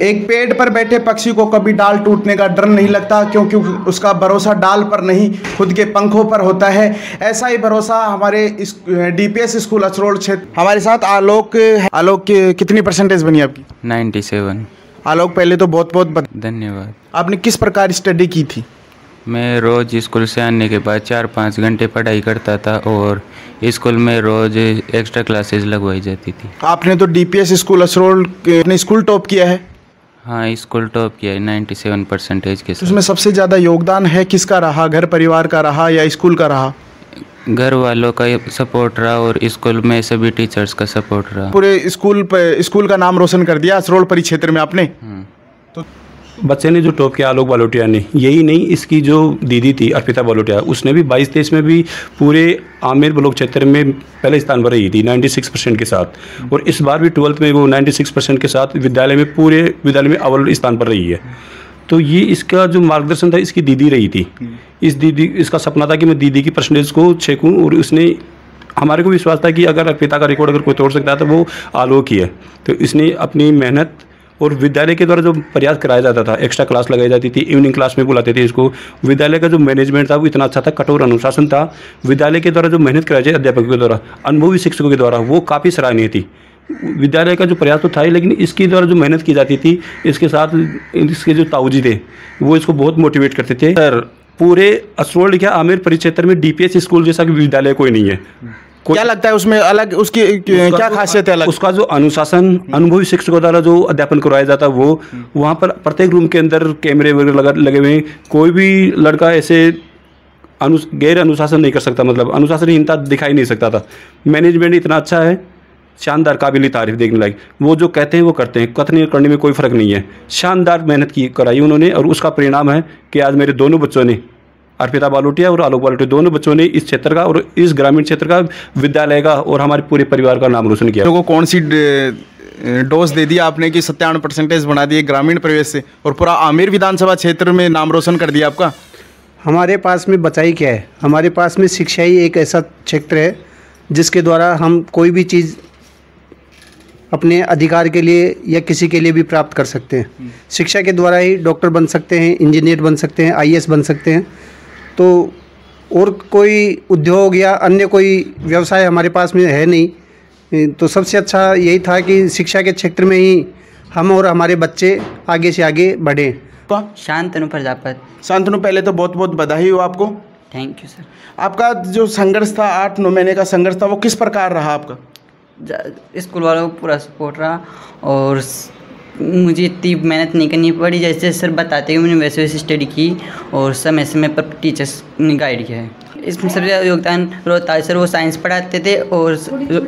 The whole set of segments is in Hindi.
एक पेड़ पर बैठे पक्षी को कभी डाल टूटने का डर नहीं लगता, क्योंकि उसका भरोसा डाल पर नहीं खुद के पंखों पर होता है। ऐसा ही भरोसा हमारे डीपीएस स्कूल असरोल क्षेत्र। हमारे साथ आलोक। आलोक कितनी परसेंटेज बनी आपकी? 97। आलोक पहले तो बहुत बहुत धन्यवाद। आपने किस प्रकार स्टडी की थी? मैं रोज़ स्कूल से आने के बाद 4-5 घंटे पढ़ाई करता था और स्कूल में रोज़ एक्स्ट्रा क्लासेस लगवाई जाती थी। आपने तो डीपीएस स्कूल असरोल ने स्कूल टॉप किया है। हाँ, स्कूल टॉप किया है 97% के साथ। उसमें सबसे ज़्यादा योगदान है किसका रहा? घर परिवार का रहा या स्कूल का रहा? घर वालों का सपोर्ट रहा और स्कूल में सभी टीचर्स का सपोर्ट रहा। पूरे स्कूल का नाम रोशन कर दिया असरोल परिक्षेत्र में आपने। तो बच्चे ने जो टॉप किया आलोक बालोटिया ने, यही नहीं इसकी जो दीदी थी अर्पिता बालोटिया, उसने भी 22-23 में भी पूरे आमेर ब्लॉक क्षेत्र में पहले स्थान पर रही थी 96% के साथ। और इस बार भी 12th में वो 96% के साथ पूरे विद्यालय में अव्वल स्थान पर रही है। तो ये इसका जो मार्गदर्शन था इसकी दीदी रही थी। इसका सपना था कि मैं दीदी की परसेंटेज को छेकूँ, और उसने हमारे को विश्वास था कि अगर अर्पिता का रिकॉर्ड अगर कोई तोड़ सकता है तो वो आलोक ही है। तो इसने अपनी मेहनत और विद्यालय के द्वारा जो प्रयास कराया जाता था, एक्स्ट्रा क्लास लगाई जाती थी, इवनिंग क्लास में बुलाते थे इसको, विद्यालय का जो मैनेजमेंट था वो इतना अच्छा था, कठोर अनुशासन था। विद्यालय के द्वारा जो मेहनत कराई जाए अध्यापकों के द्वारा, अनुभवी शिक्षकों के द्वारा, वो काफ़ी सराहनीय थी। विद्यालय का जो प्रयास तो था ही, लेकिन इसके द्वारा जो मेहनत की जाती थी, इसके साथ इसके जो ताऊजी थे वो इसको बहुत मोटिवेट करते थे। सर पूरे असरोल क्या आमेर परिक्षेत्र में डीपीएस स्कूल जैसा विद्यालय कोई नहीं है। क्या लगता है उसमें अलग उसकी क्या खासियत है? अलग उसका जो अनुशासन, अनुभवी शिक्षकों द्वारा जो अध्यापन करवाया जाता है वो, वहाँ पर प्रत्येक रूम के अंदर कैमरे वगैरह लगे हुए हैं। कोई भी लड़का ऐसे गैर अनुशासन नहीं कर सकता, मतलब अनुशासनहीनता दिखाई नहीं सकता था। मैनेजमेंट इतना अच्छा है, शानदार, काबिल तारीफ, देखने लायक। वो जो कहते हैं वो करते हैं, कथन करने में कोई फ़र्क नहीं है। शानदार मेहनत की कराई उन्होंने, और उसका परिणाम है कि आज मेरे दोनों बच्चों ने, अर्पिता बालोटिया और आलोक बालोटिया, दोनों बच्चों ने इस क्षेत्र का और इस ग्रामीण क्षेत्र का, विद्यालय का और हमारे पूरे परिवार का नाम रोशन किया। लोगों को कौन सी डोज दे दिया आपने कि 97% बना दिए ग्रामीण प्रवेश से, और पूरा आमेर विधानसभा क्षेत्र में नाम रोशन कर दिया आपका? हमारे पास में बचाई क्या है, हमारे पास में शिक्षा ही एक ऐसा क्षेत्र है जिसके द्वारा हम कोई भी चीज़ अपने अधिकार के लिए या किसी के लिए भी प्राप्त कर सकते हैं। शिक्षा के द्वारा ही डॉक्टर बन सकते हैं, इंजीनियर बन सकते हैं, आईएएस बन सकते हैं। तो और कोई उद्योग या अन्य कोई व्यवसाय हमारे पास में है नहीं। तो सबसे अच्छा यही था कि शिक्षा के क्षेत्र में ही हम और हमारे बच्चे आगे से आगे बढ़ें। शांतनु प्रजापति। शांतनु, पहले तो बहुत बहुत बधाई हो आपको। Thank you sir. आपका जो संघर्ष था, 8-9 महीने का संघर्ष था, वो किस प्रकार रहा आपका? स्कूल वालों को पूरा सपोर्ट रहा, और मुझे इतनी मेहनत नहीं करनी पड़ी, जैसे सर बताते हुए मैंने वैसे वैसे स्टडी की, और समय समय पर टीचर्स ने गाइड किया है। इसमें सबसे ज़्यादा योगदान रोहताज सर, वो साइंस पढ़ाते थे, और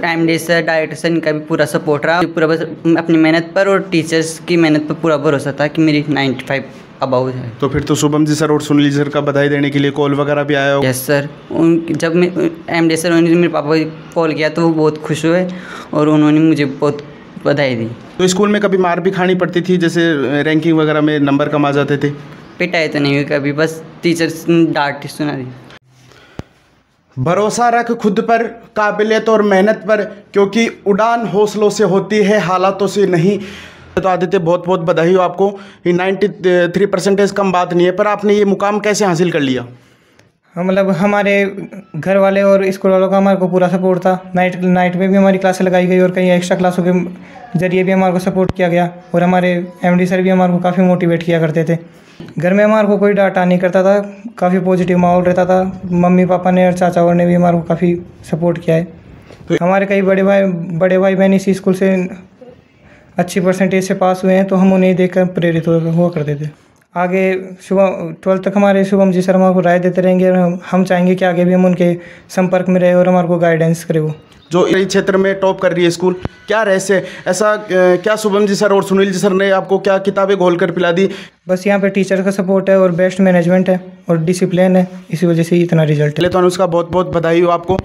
टाइमली सर, डायरेक्टर सर, इनका भी पूरा सपोर्ट रहा। पूरा बस अपनी मेहनत पर और टीचर्स की मेहनत पर पूरा भरोसा था कि मेरी 95 अबाउ है। तो फिर तो शुभम जी सर और सुनील जी सर का बधाई देने के लिए कॉल वगैरह भी आया होगा? Yes sir. जब मैं एमडी सर उन्होंने मेरे पापा को कॉल किया तो वो बहुत खुश हुए, और उन्होंने मुझे बहुत बधाई दी। तो स्कूल में कभी मार भी खानी पड़ती थी, जैसे रैंकिंग वगैरह में नंबर कम आ जाते थे? पिटाई तो नहीं हुई कभी, बस टीचर्स डांट सुना दी। भरोसा रख खुद पर, काबिलियत और मेहनत पर, क्योंकि उड़ान हौसलों से होती है, हालातों से नहीं। तो आदित्य, बहुत बहुत बधाई हो आपको। ये 93% कम बात नहीं है, पर आपने ये मुकाम कैसे हासिल कर लिया? मतलब हमारे घर वाले और स्कूल वालों का हमारे को पूरा सपोर्ट था। नाइट में भी हमारी क्लासें लगाई गई, और कई एक्स्ट्रा क्लासों के जरिए भी हमारे को सपोर्ट किया गया, और हमारे एमडी सर भी हमारे को काफ़ी मोटिवेट किया करते थे। घर में हमारे को कोई डांटा नहीं करता था, काफ़ी पॉजिटिव माहौल रहता था। मम्मी पापा ने और चाचा और ने भी हमारे को काफ़ी सपोर्ट किया है। हमारे कई बड़े भाई बहन इसी स्कूल से अच्छी परसेंटेज से पास हुए हैं, तो हम उन्हें देखकर प्रेरित हुआ करते थे। आगे 12th तक हमारे शुभम जी सर हमारे को राय देते रहेंगे, और हम चाहेंगे कि आगे भी हम उनके संपर्क में रहे और हमारे को गाइडेंस करे। वो जो इस क्षेत्र में टॉप कर रही है स्कूल, क्या रहस्य ऐसा, क्या शुभम जी सर और सुनील जी सर ने आपको क्या किताबें घोल कर पिला दी? बस यहाँ पे टीचर का सपोर्ट है, और बेस्ट मैनेजमेंट है, और डिसिप्लिन है, इसी वजह से इतना रिजल्ट है। तो अनुष्का, बहुत बहुत बधाई हो आपको।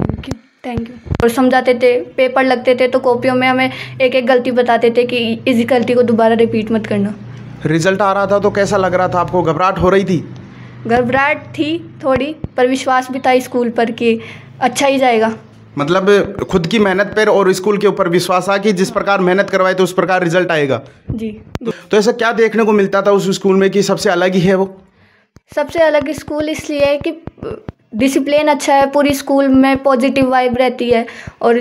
Thank you. और समझाते थे, पेपर लगते थे तो कॉपियों में हमें एक एक गलती बताते थे कि इस गलती को दोबारा रिपीट मत करना। रिजल्ट आ रहा था तो कैसा लग रहा था आपको? घबराहट हो रही थी? घबराहट थी थोड़ी, पर विश्वास भी था स्कूल पर कि अच्छा ही जाएगा। मतलब खुद की मेहनत पर और स्कूल के ऊपर विश्वास आ कि जिस प्रकार मेहनत करवाए तो उस प्रकार रिजल्ट आएगा। जी। तो ऐसा क्या देखने को मिलता था उस स्कूल में कि सबसे अलग ही है वो? सबसे अलग स्कूल इसलिए है कि डिसिप्लिन अच्छा है, पूरी स्कूल में पॉजिटिव वाइब रहती है और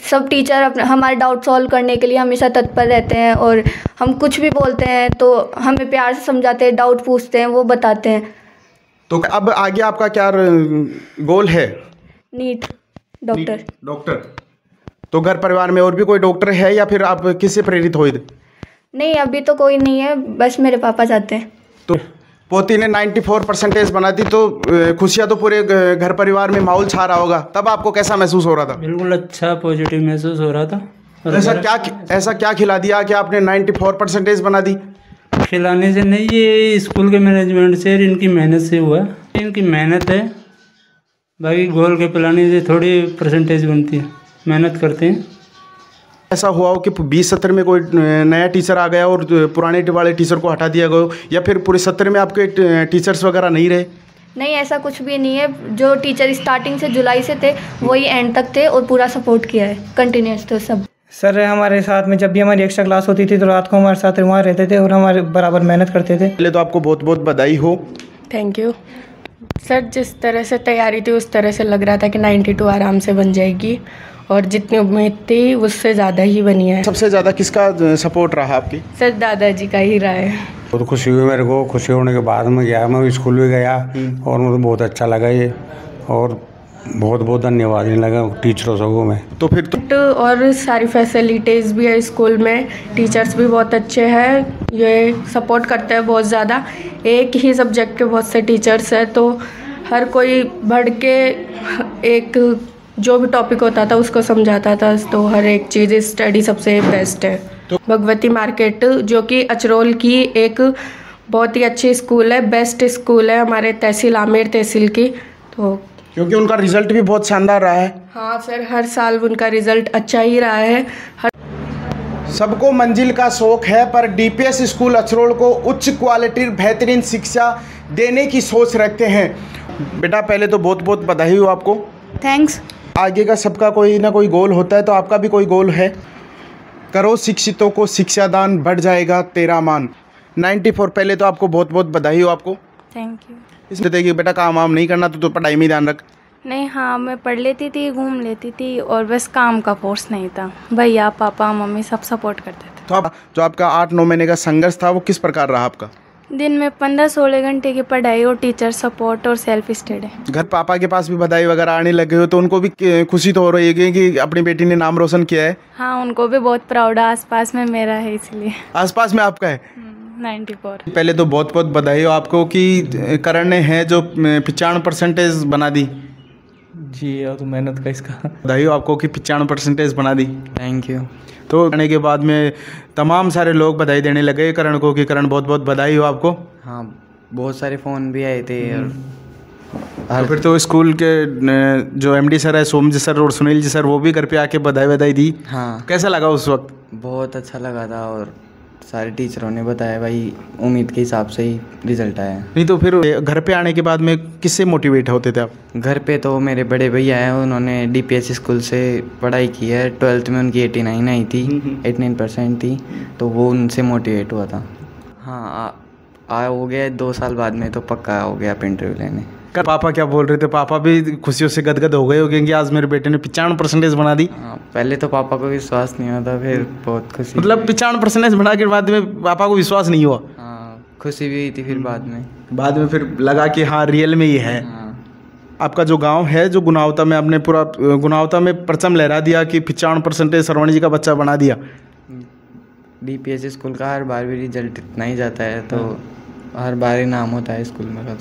सब टीचर अपने हमारे डाउट सॉल्व करने के लिए हमेशा तत्पर रहते हैं और हम कुछ भी बोलते हैं तो हमें प्यार से समझाते हैं, डाउट पूछते हैं, वो बताते हैं। तो अब आगे आपका क्या गोल है? NEET doctor. डॉक्टर। तो घर परिवार में और भी कोई डॉक्टर है या फिर आप किससे प्रेरित हुए थे? नहीं, अभी तो कोई नहीं है, बस मेरे पापा चाहते हैं। तो पोती ने 94% बना दी तो खुशियाँ तो पूरे घर परिवार में माहौल छा रहा होगा, तब आपको कैसा महसूस हो रहा था? बिल्कुल अच्छा पॉजिटिव महसूस हो रहा था। ऐसा क्या खिला दिया कि आपने 94% बना दी? खिलाने से नहीं, ये स्कूल के मैनेजमेंट से, इनकी मेहनत से हुआ। इनकी मेहनत है, बाकी गोल के पिलाने से थोड़ी परसेंटेज बनती है, मेहनत करते हैं। ऐसा हुआ हो कि 20 सत्र में कोई नया टीचर आ गया और पुराने वाले टीचर को हटा दिया गया, या फिर पूरे सत्र में आपके टीचर्स वगैरह नहीं रहे? नहीं, ऐसा कुछ भी नहीं है। जो टीचर स्टार्टिंग से जुलाई से थे वही एंड तक थे और पूरा सपोर्ट किया है कंटिन्यूस। तो सब सर हमारे साथ में जब भी हमारी एक्स्ट्रा क्लास होती थी तो रात को हमारे साथ वहाँ रहते थे और हमारे बराबर मेहनत करते थे। पहले तो आपको बहुत बहुत बधाई हो। Thank you sir. जिस तरह से तैयारी थी उस तरह से लग रहा था कि 92 आराम से बन जाएगी और जितनी उम्मीद थी उससे ज़्यादा ही बनी है। सबसे ज़्यादा किसका सपोर्ट रहा आपकी? सर दादाजी का ही रहा है। बहुत खुशी हुई मेरे को। खुशी होने के बाद में गया, मैं स्कूल भी गया और मुझे बहुत अच्छा लगा ये, और बहुत बहुत धन्यवाद नहीं लगा टीचरों सबको मैं। तो फिर तो और सारी फैसिलिटीज़ भी है स्कूल में, टीचर्स भी बहुत अच्छे हैं, ये सपोर्ट करते हैं बहुत ज़्यादा। एक ही सब्जेक्ट के बहुत से टीचर्स हैं तो हर कोई बढ़ के एक जो भी टॉपिक होता था उसको समझाता था, तो हर एक चीज़ स्टडी सबसे बेस्ट है। तो भगवती मार्केट जो कि अचरोल की एक बहुत ही अच्छी स्कूल है, बेस्ट स्कूल है हमारे तहसील आमेर तहसील की। तो क्योंकि उनका रिजल्ट भी बहुत शानदार रहा है। हाँ सर, हर साल उनका रिजल्ट अच्छा ही रहा है। सबको मंजिल का शौक है, पर डीपीएस स्कूल अचरोल को उच्च क्वालिटी बेहतरीन शिक्षा देने की सोच रखते हैं। बेटा पहले तो बहुत बहुत बधाई हो आपको। थैंक्स। आगे का सबका कोई ना कोई गोल होता है, तो आपका भी कोई गोल है? करो शिक्षितों को शिक्षा दान, बढ़ जाएगा तेरा मान। 94। पहले तो आपको बहुत बहुत बधाई हो आपको। Thank you. इसलिए कि बेटा काम वाम नहीं करना तो पढ़ाई में ध्यान रख। नहीं, हाँ मैं पढ़ लेती थी, घूम लेती थी, और बस काम का फोर्स नहीं था। भैया पापा मम्मी सब सपोर्ट करते थे। तो आप जो आपका 8-9 महीने का संघर्ष था वो किस प्रकार रहा आपका? दिन में 15-16 घंटे की पढ़ाई और टीचर सपोर्ट और सेल्फ स्टडी। घर पापा के पास भी बधाई वगैरह आने लगे हो तो उनको भी खुशी तो हो रही है कि अपनी बेटी ने नाम रोशन किया है? हाँ, उनको भी बहुत प्राउड है, आसपास में मेरा है इसलिए। आसपास में आपका है? 94। पहले तो बहुत बहुत बधाई हो आपको कि करण ने है जो 95% बना दी। जी, और तो मेहनत का इसका बधाई हो आपको कि 95% बना दी। Thank you. तो करने के बाद में तमाम सारे लोग बधाई देने लगे करण को कि करण बहुत बहुत बधाई हो आपको। हाँ, बहुत सारे फ़ोन भी आए थे। और तो फिर तो स्कूल के जो एमडी सर है, सोम जी सर और सुनील जी सर, वो भी घर पे आके बधाई दी। हाँ, कैसा लगा उस वक्त? बहुत अच्छा लगा था, और सारे टीचरों ने बताया भाई उम्मीद के हिसाब से ही रिजल्ट आया। नहीं तो फिर घर पे आने के बाद में किससे मोटिवेट होते थे आप? घर पे तो मेरे बड़े भैया हैं, उन्होंने डीपीएस स्कूल से पढ़ाई की है। 12th में उनकी 89 आई थी, 89% थी, तो वो उनसे मोटिवेट हुआ था। हाँ, हो गया 2 साल बाद में तो पक्का हो गया इंटरव्यू लेने। पापा क्या बोल रहे थे? पापा भी खुशियों से गदगद हो गए होंगे कि आज मेरे बेटे ने 95% बना दी। पहले तो पापा को विश्वास नहीं होता, फिर बहुत खुशी। मतलब 95% बना के बाद में पापा को विश्वास नहीं हुआ? हाँ, खुशी भी हुई थी। फिर बाद में फिर लगा कि हाँ रियल में ही है। आपका जो गांव है जो गुनावता में, आपने पूरा गुनावता में परचम लहरा दिया कि 95% श्रवण जी का बच्चा बना दिया। डीपीएस स्कूल का हर बार भी रिजल्ट इतना ही जाता है, तो हर बार ही नाम होता है स्कूल में का।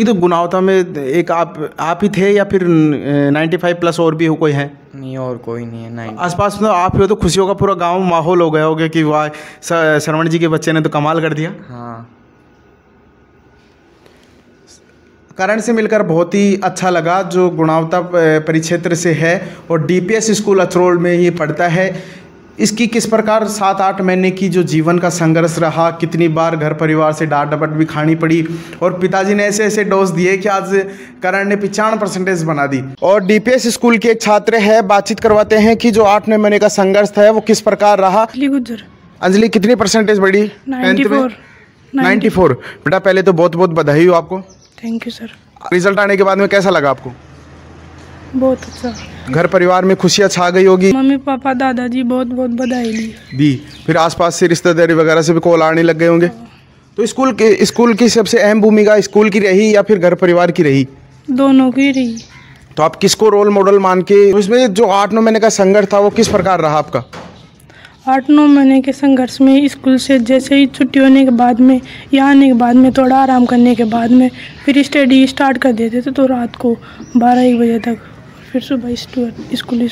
तो गुनावता में एक आप ही थे या फिर 95+ और भी हो कोई है? नहीं, और कोई नहीं है। आसपास में आप ही हो तो खुशियों का पूरा गांव माहौल हो गया होगा कि वाह श्रवण जी के बच्चे ने तो कमाल कर दिया। हाँ, करण से मिलकर बहुत ही अच्छा लगा, जो गुणावता परिक्षेत्र से है और डीपीएस स्कूल अचरोल में ही पढ़ता है। इसकी किस प्रकार 7-8 महीने की जो जीवन का संघर्ष रहा, कितनी बार घर परिवार से डांट डपट भी खानी पड़ी और पिताजी ने ऐसे ऐसे डोज दिए कि आज करण ने 95% बना दी। और डीपीएस स्कूल के एक छात्र है, बातचीत करवाते हैं कि जो 8-9 महीने का संघर्ष था वो किस प्रकार रहा। अंजलि कितनी परसेंटेज बढ़ी? 94। बेटा पहले तो बहुत बहुत बधाई हो आपको। Thank you sir. रिजल्ट आने के बाद में कैसा लगा आपको? बहुत अच्छा। घर परिवार में खुशियाँ छा गई होगी? मम्मी पापा दादाजी बहुत बहुत बधाई दी। फिर आसपास से रिश्तेदारी वगैरह से भी कॉल आने लग गए होंगे। तो स्कूल की सबसे अहम भूमिका स्कूल की रही या फिर घर परिवार की रही? दोनों की रही। तो आप किसको रोल मॉडल मान के, उसमें जो 8-9 महीने का संघर्ष था वो किस प्रकार रहा आपका? 8-9 महीने के संघर्ष में स्कूल से जैसे ही छुट्टी होने के बाद में, यहाँ आने के बाद में थोड़ा आराम करने के बाद में फिर स्टडी स्टार्ट कर देते थे, तो रात को 12-1 बजे तक, फिर सुबह स्कूल।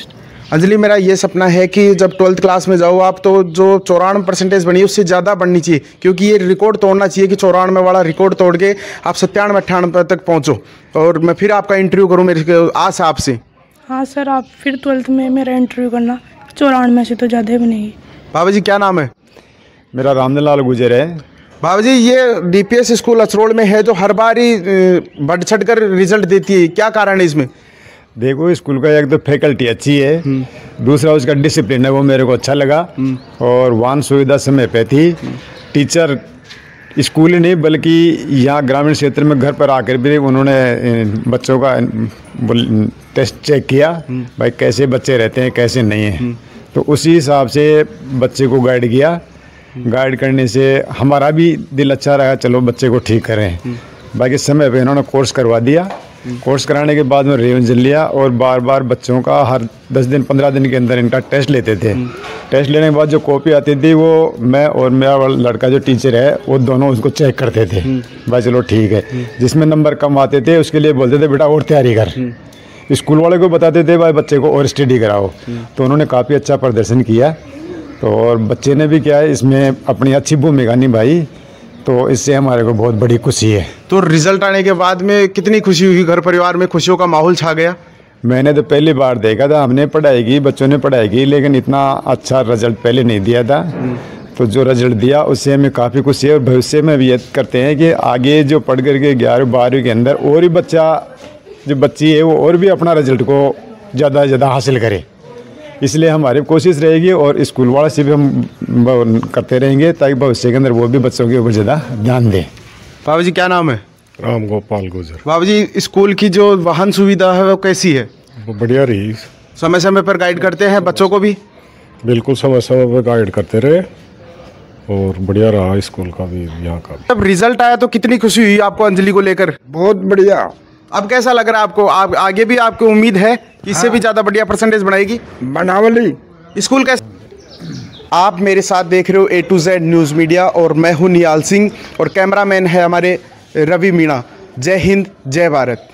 अंजलि मेरा ये सपना है कि जब 12th क्लास में जाओ आप, तो जो 94% बनी उससे ज़्यादा बढ़नी चाहिए, क्योंकि ये रिकॉर्ड तोड़ना चाहिए कि 94 वाला रिकॉर्ड तोड़ के आप 97-98 तक पहुँचो। और मैं फिर आपका इंटरव्यू करूँ मेरी आशा आपसे। हाँ सर, आप फिर 12th में मेरा इंटरव्यू करना, 94 में से तो ज़्यादा बनेगी। बाबा जी क्या नाम है? मेरा रामलाल गुजर है। बाबा जी ये डीपीएस स्कूल अचरोल में है जो हर बार ही बढ़ चढ़ कर रिजल्ट देती है, क्या कारण है इसमें? देखो स्कूल का एक तो फैकल्टी अच्छी है, दूसरा उसका डिसिप्लिन है, वो मेरे को अच्छा लगा। और वाहन सुविधा समय पे थी। टीचर स्कूल ही नहीं बल्कि यहाँ ग्रामीण क्षेत्र में घर पर आकर भी उन्होंने बच्चों का टेस्ट चेक किया, भाई कैसे बच्चे रहते हैं कैसे नहीं हैं। तो उसी हिसाब से बच्चे को गाइड किया। गाइड करने से हमारा भी दिल अच्छा रहा, चलो बच्चे को ठीक करें। बाकी समय पे इन्होंने कोर्स करवा दिया। कोर्स कराने के बाद में रिवीजन लिया और बार बार बच्चों का हर 10 दिन 15 दिन के अंदर इनका टेस्ट लेते थे। टेस्ट लेने के बाद जो कॉपी आती थी वो मैं और मेरा लड़का जो टीचर है वो दोनों उसको चेक करते थे, भाई चलो ठीक है। जिसमें नंबर कम आते थे उसके लिए बोलते थे बेटा और तैयारी कर। स्कूल वाले को बताते थे भाई बच्चे को और स्टडी कराओ। तो उन्होंने काफ़ी अच्छा प्रदर्शन किया, तो और बच्चे ने भी क्या है इसमें अपनी अच्छी भूमिका निभाई, तो इससे हमारे को बहुत बड़ी खुशी है। तो रिजल्ट आने के बाद में कितनी खुशी हुई? घर परिवार में खुशियों का माहौल छा गया? मैंने तो पहली बार देखा था, हमने पढ़ाई की, बच्चों ने पढ़ाई की, लेकिन इतना अच्छा रिजल्ट पहले नहीं दिया था। तो जो रिजल्ट दिया उससे हमें काफ़ी खुशी है और भविष्य में भी ये करते हैं कि आगे जो पढ़ करके 11वीं-12वीं के अंदर और भी बच्चा जो बच्ची है वो और भी अपना रिजल्ट को ज़्यादा से ज़्यादा हासिल करे। इसलिए हमारी कोशिश रहेगी और स्कूल वाले से भी हम करते रहेंगे ताकि भविष्य के अंदर वो भी बच्चों के ऊपर ज़्यादा ध्यान दें। बाबा जी क्या नाम है? राम गोपाल गुजर। बाबू जी स्कूल की जो वाहन सुविधा है वो कैसी है? वो बढ़िया रही। समय समय पर गाइड करते हैं बच्चों को भी? बिल्कुल समय समय पर गाइड करते रहे और बढ़िया रहा स्कूल का भी यहाँ का। जब रिजल्ट आया तो कितनी खुशी हुई आपको अंजलि को लेकर? बहुत बढ़िया। अब कैसा लग रहा है आपको? आप आगे भी आपको उम्मीद है कि इससे भी ज़्यादा बढ़िया परसेंटेज बनाएगी? बनावली स्कूल कैसे? आप मेरे साथ देख रहे हो A to Z news media और मैं हूं निहाल सिंह और कैमरामैन है हमारे रवि मीणा। जय हिंद, जय भारत।